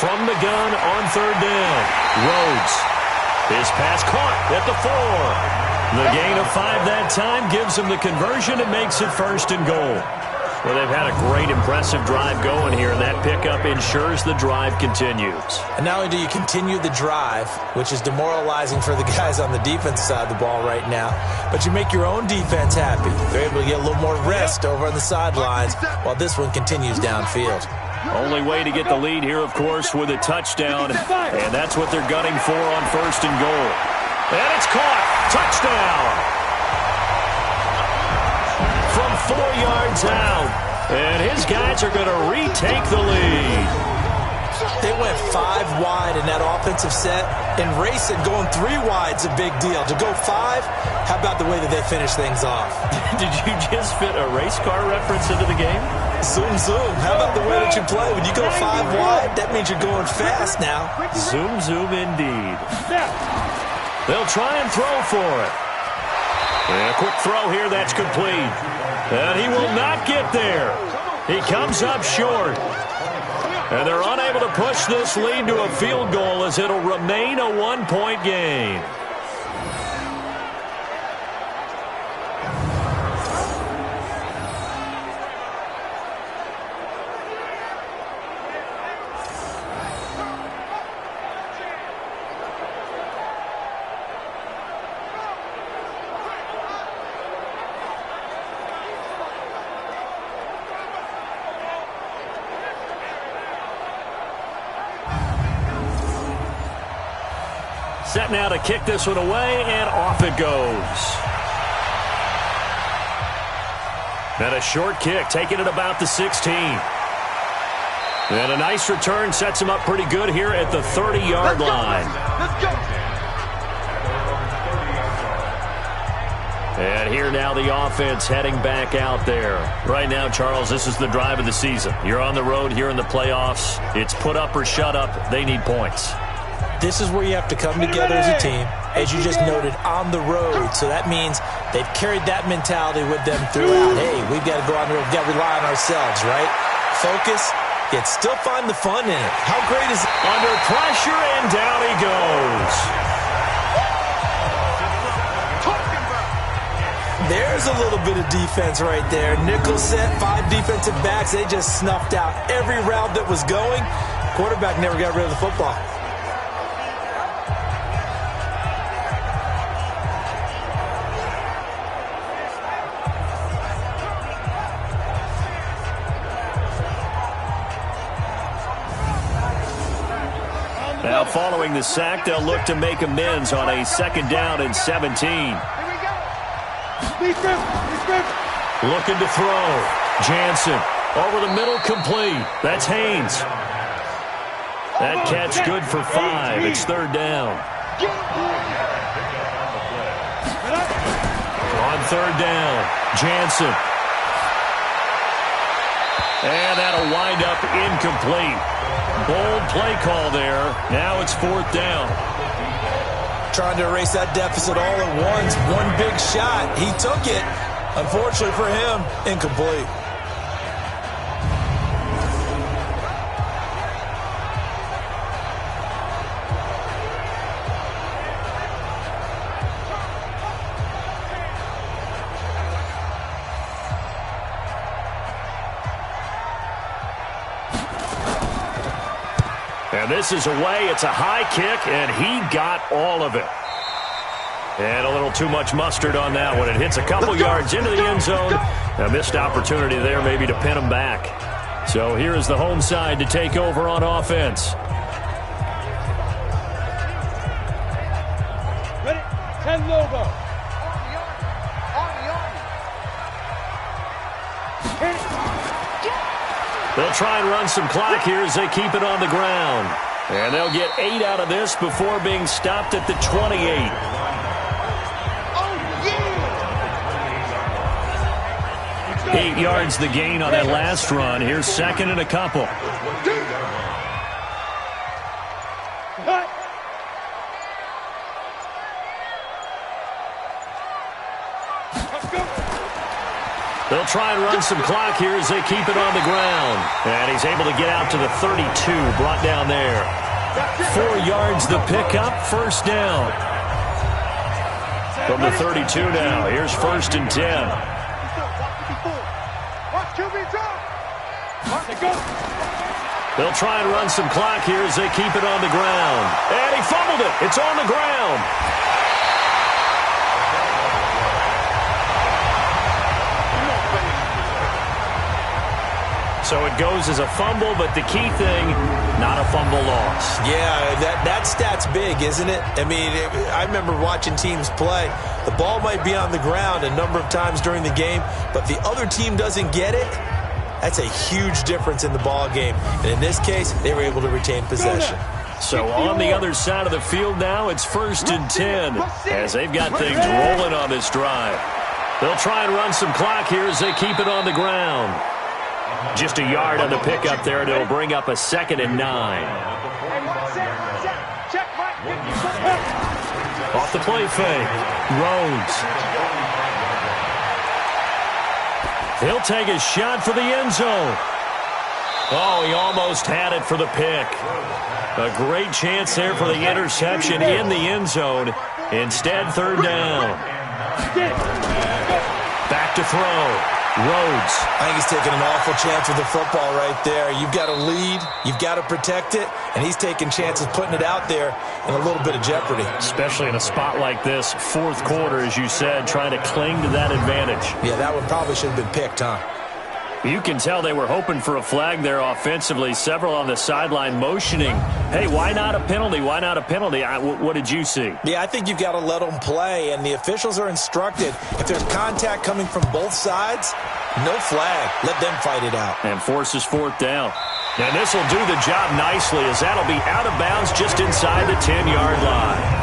From the gun on 3rd down. Rhodes. His pass caught at the 4. The gain of 5 that time gives them the conversion and makes it 1st and goal. Well, they've had a great, impressive drive going here, and that pickup ensures the drive continues. And not only do you continue the drive, which is demoralizing for the guys on the defense side of the ball right now, but you make your own defense happy. They're able to get a little more rest over on the sidelines while this one continues downfield. Only way to get the lead here, of course, with a touchdown, and that's what they're gunning for on 1st and goal. And it's caught. Touchdown. From 4 yards out. And his guys are going to retake the lead. They went 5 wide in that offensive set, and racing going 3 wide's a big deal. To go 5, how about the way that they finish things off? Did you just fit a race car reference into the game? Zoom, zoom. How about the way that you play? When you go 5 wide, that means you're going fast now. Zoom, zoom indeed. They'll try and throw for it. And a quick throw here, that's complete. And he will not get there. He comes up short. And they're unable to push this lead to a field goal as it'll remain a 1-point game. Set now to kick this one away, and off it goes. And a short kick, taking it about the 16. And a nice return sets him up pretty good here at the 30-yard line. Let's go. And here now the offense heading back out there. Right now, Charles, this is the drive of the season. You're on the road here in the playoffs. It's put up or shut up. They need points. This is where you have to come together as a team, as you just noted, on the road. So that means they've carried that mentality with them throughout. Hey, we've got to go on the road. We've got to rely on ourselves, right? Focus, yet still find the fun in it. How great is it? Under pressure, and down he goes. There's a little bit of defense right there. Nickel set, 5 defensive backs. They just snuffed out every route that was going. Quarterback never got rid of the football. Now following the sack, they'll look to make amends on a 2nd down and 17. Looking to throw. Jansen over the middle, complete. That's Haynes. That catch good for 5. It's 3rd down. On 3rd down, Jansen. And that'll wind up incomplete. Bold play call there. Now it's 4th down. Trying to erase that deficit all at once. One big shot. He took it. Unfortunately for him, incomplete. And this is away. It's a high kick, and he got all of it. And a little too much mustard on that one. It hits a couple yards into the end zone. A missed opportunity there maybe to pin him back. So here is the home side to take over on offense. Ready? 10 Lobo. They'll try and run some clock here as they keep it on the ground. And they'll get 8 out of this before being stopped at the 28. 8 yards the gain on that last run. Here's 2nd and a couple. They'll try and run some clock here as they keep it on the ground. And he's able to get out to the 32, brought down there. 4 yards the pickup, 1st down. From the 32 now, here's 1st and 10. They'll try and run some clock here as they keep it on the ground. And he fumbled it. It's on the ground. So it goes as a fumble, but the key thing, not a fumble loss. Yeah, that stat's big, isn't it? I mean, I remember watching teams play. The ball might be on the ground a number of times during the game, but the other team doesn't get it. That's a huge difference in the ball game. And in this case, they were able to retain possession. So on the other side of the field now, it's 1st and 10 as they've got things rolling on this drive. They'll try and run some clock here as they keep it on the ground. Just a yard on the pickup there, and it'll bring up a 2nd and 9. Off the play fake, Rhodes. He'll take a shot for the end zone. Oh, he almost had it for the pick. A great chance there for the interception in the end zone. Instead, 3rd down. Back to throw. Rhodes. I think he's taking an awful chance with the football right there. You've got to lead. You've got to protect it. And he's taking chances putting it out there in a little bit of jeopardy. Especially in a spot like this, 4th quarter, as you said, trying to cling to that advantage. Yeah, that one probably should have been picked, huh? You can tell they were hoping for a flag there offensively. Several on the sideline motioning, hey, why not a penalty? Why not a penalty? What did you see? Yeah, I think you've got to let them play, and the officials are instructed. If there's contact coming from both sides, no flag. Let them fight it out. And forces fourth down. And this will do the job nicely, as that'll be out of bounds just inside the 10-yard line.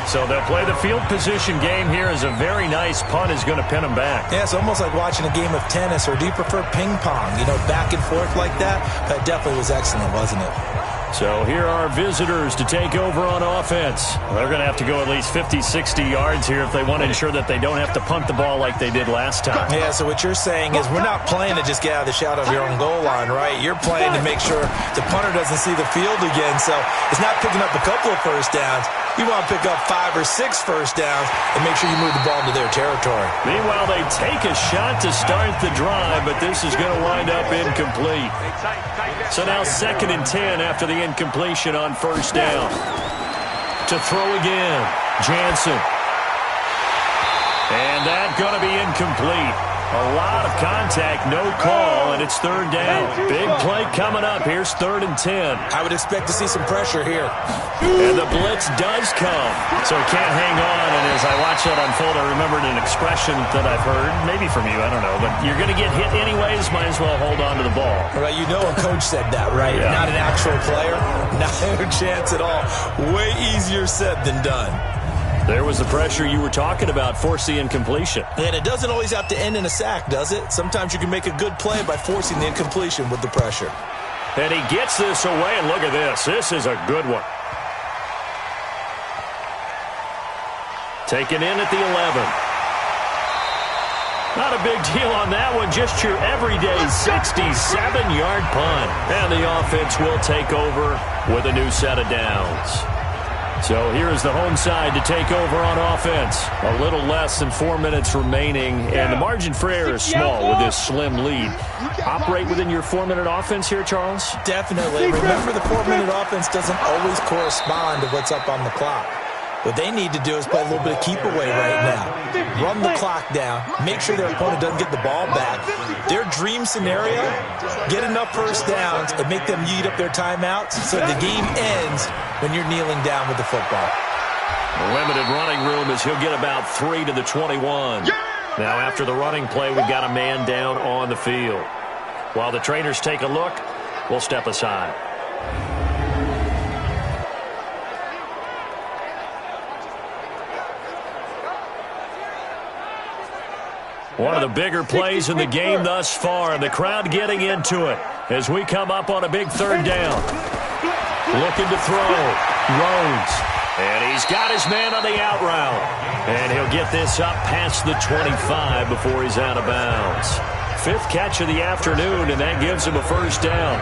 So they'll play the field position game here, as a very nice punt is going to pin them back. Yeah, it's almost like watching a game of tennis, or do you prefer ping pong? You know, back and forth like that? That definitely was excellent, wasn't it? So here are visitors to take over on offense. They're going to have to go at least 50, 60 yards here if they want to ensure that they don't have to punt the ball like they did last time. Yeah, so what you're saying is we're not playing to just get out of the shadow of your own goal line, right? You're playing to make sure the punter doesn't see the field again. So it's not picking up a couple of first downs. You want to pick up 5 or 6 first downs and make sure you move the ball into their territory. Meanwhile, they take a shot to start the drive, but this is going to wind up incomplete. So now 2nd and 10 after the incompletion on first down. To throw again, Jansen. And that's going to be incomplete. A lot of contact, no call, and it's 3rd down. Big play coming up. Here's 3rd and 10. I would expect to see some pressure here. And the blitz does come. So he can't hang on, and as I watch that unfold, I remembered an expression that I've heard, maybe from you, I don't know, but you're going to get hit anyways, might as well hold on to the ball. Right, you know a coach said that, right? Yeah. Not an actual player. Not a chance at all. Way easier said than done. There was the pressure you were talking about, force the incompletion. And it doesn't always have to end in a sack, does it? Sometimes you can make a good play by forcing the incompletion with the pressure. And he gets this away, and look at this. This is a good one. Taken in at the 11. Not a big deal on that one. Just your everyday 67-yard punt. And the offense will take over with a new set of downs. So here's the home side to take over on offense. A little less than 4 minutes remaining, and the margin for error is small with this slim lead. Operate within your 4-minute offense here, Charles? Definitely. Remember, the 4-minute offense doesn't always correspond to what's up on the clock. What they need to do is play a little bit of keep away right now. Run the clock down. Make sure their opponent doesn't get the ball back. Their dream scenario, get enough first downs and make them eat up their timeouts so the game ends when you're kneeling down with the football. Limited running room as he'll get about 3 to the 21. Now after the running play, we've got a man down on the field. While the trainers take a look, we'll step aside. One of the bigger plays in the game thus far, and the crowd getting into it as we come up on a big 3rd down. Looking to throw. Rhodes. And he's got his man on the out route. And he'll get this up past the 25 before he's out of bounds. 5th catch of the afternoon, and that gives him a first down.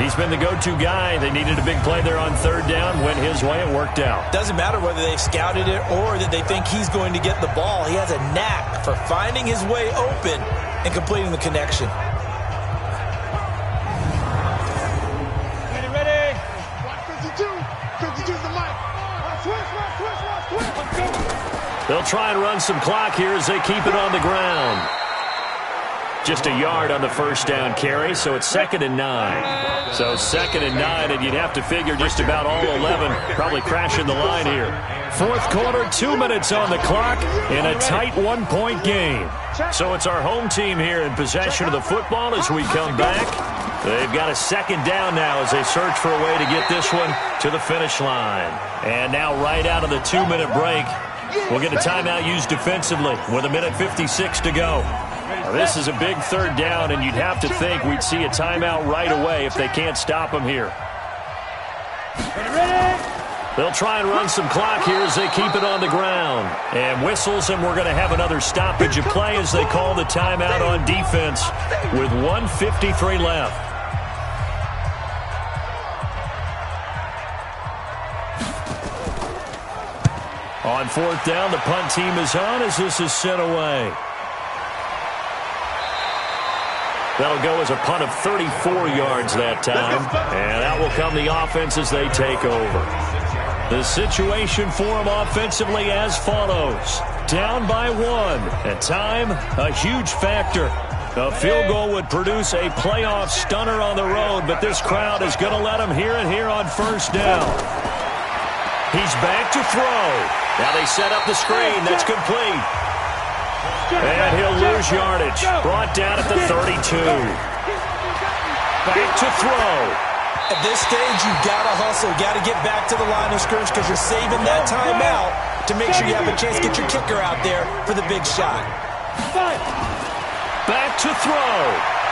He's been the go-to guy. They needed a big play there on 3rd down. Went his way. It worked out. Doesn't matter whether they've scouted it or that they think he's going to get the ball. He has a knack for finding his way open and completing the connection. Ready? 52. 52's the mic. Switch. They'll try and run some clock here as they keep it on the ground. Just a yard on the first down carry, so it's 2nd and 9. So 2nd and 9, and you'd have to figure just about all 11 probably crashing the line here. 4th quarter, 2 minutes on the clock in a tight 1-point game. So it's our home team here in possession of the football as we come back. They've got a 2nd down now as they search for a way to get this one to the finish line. And now right out of the 2-minute break, we'll get a timeout used defensively with 1:56 to go. Now, this is a big 3rd down, and you'd have to think we'd see a timeout right away if they can't stop them here. They'll try and run some clock here as they keep it on the ground. And whistles, and we're going to have another stoppage of play as they call the timeout on defense with 1:53 left. On 4th down, the punt team is on as this is sent away. That'll go as a punt of 34 yards that time. And that will come the offense as they take over. The situation for them offensively as follows. Down by 1. And time, a huge factor. A field goal would produce a playoff stunner on the road, but this crowd is going to let him hear it here on first down. He's back to throw. Now they set up the screen. That's complete. And he'll lose yardage. Brought down at the 32. Back to throw. At this stage, you got to hustle. You got to get back to the line of scrimmage because you're saving that timeout to make sure you have a chance to get your kicker out there for the big shot. Back to throw.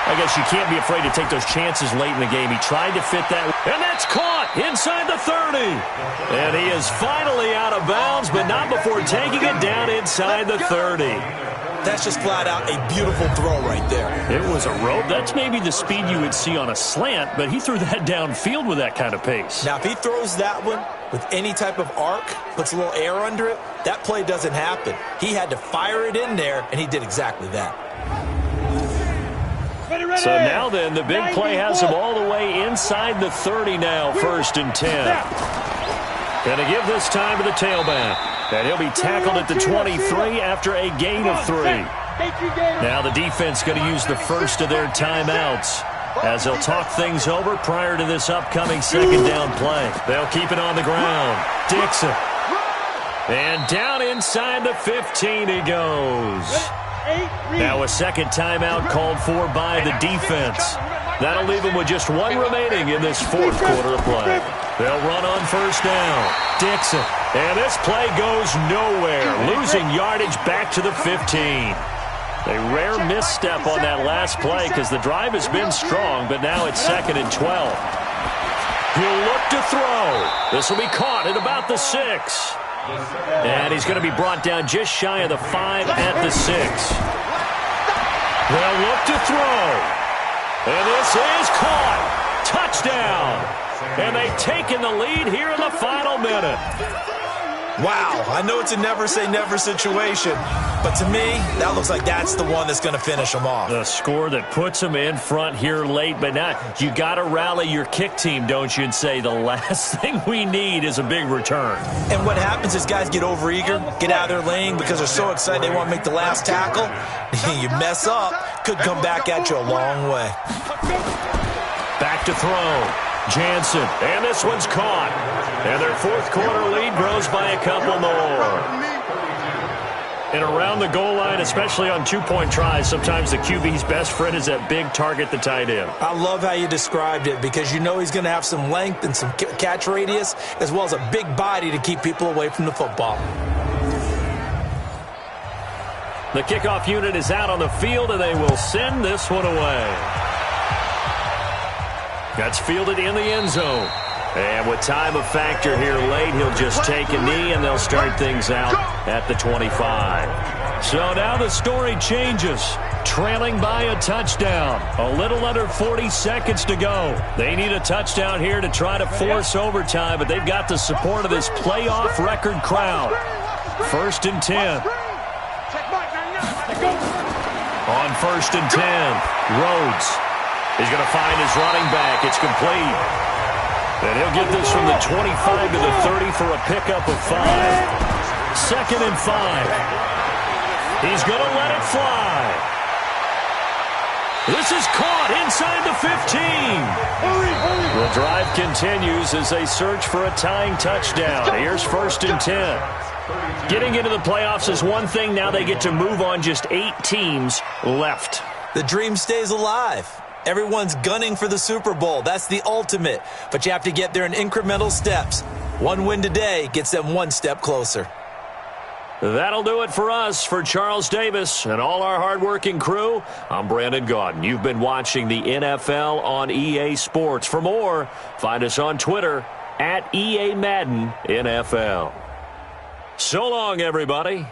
I guess you can't be afraid to take those chances late in the game. He tried to fit that, and that's caught inside the 30. And he is finally out of bounds, but not before taking it down inside the 30. That's just flat out a beautiful throw right there. It was a rope. That's maybe the speed you would see on a slant, but he threw that downfield with that kind of pace. Now, if he throws that one with any type of arc, puts a little air under it, that play doesn't happen. He had to fire it in there, and he did exactly that. So now then, the big play has him all the way inside the 30 now, 1st and 10. Going to give this time to the tailback. And he'll be tackled at the 23 after a gain of 3. Now the defense going to use the first of their timeouts as they'll talk things over prior to this upcoming 2nd down play. They'll keep it on the ground. Dixon. And down inside the 15 he goes. Now a 2nd timeout called for by the defense. That'll leave him with just 1 remaining in this 4th quarter of play. They'll run on 1st down. Dixon. And this play goes nowhere. Losing yardage back to the 15. A rare misstep on that last play because the drive has been strong, but now it's 2nd and 12. He'll look to throw. This will be caught at about the 6. And he's going to be brought down just shy of the 5 at the 6. They'll look to throw. And this is caught. Touchdown. And they've taken the lead here in the final minute. Wow, I know it's a never-say-never situation, but to me, that looks like that's the one that's going to finish them off. The score that puts them in front here late, but now you got to rally your kick team, don't you, and say the last thing we need is a big return. And what happens is guys get overeager, get out of their lane because they're so excited they want to make the last tackle. You mess up, could come back at you a long way. Back to throw. Jansen, and this one's caught. And their 4th quarter lead grows by a couple more. And around the goal line, especially on 2-point tries, sometimes the QB's best friend is that big target, the tight end. I love how you described it because you know he's going to have some length and some catch radius as well as a big body to keep people away from the football. The kickoff unit is out on the field, and they will send this one away. That's fielded in the end zone. And with time of factor here late, he'll just take a knee, and they'll start things out at the 25. So now the story changes. Trailing by a touchdown. A little under 40 seconds to go. They need a touchdown here to try to force overtime, but they've got the support of this playoff record crowd. 1st and 10. On 1st and 10, Rhodes. He's going to find his running back. It's complete. And he'll get this from the 25 to the 30 for a pickup of 5. 2nd and 5. He's going to let it fly. This is caught inside the 15. The drive continues as they search for a tying touchdown. Here's 1st and 10. Getting into the playoffs is one thing. Now they get to move on. Just 8 teams left. The dream stays alive. Everyone's gunning for the Super Bowl. That's the ultimate. But you have to get there in incremental steps. One win today gets them 1 step closer. That'll do it for us. For Charles Davis and all our hardworking crew, I'm Brandon Gaudin. You've been watching the NFL on EA Sports. For more, find us on Twitter @EA Madden NFL. So long, everybody.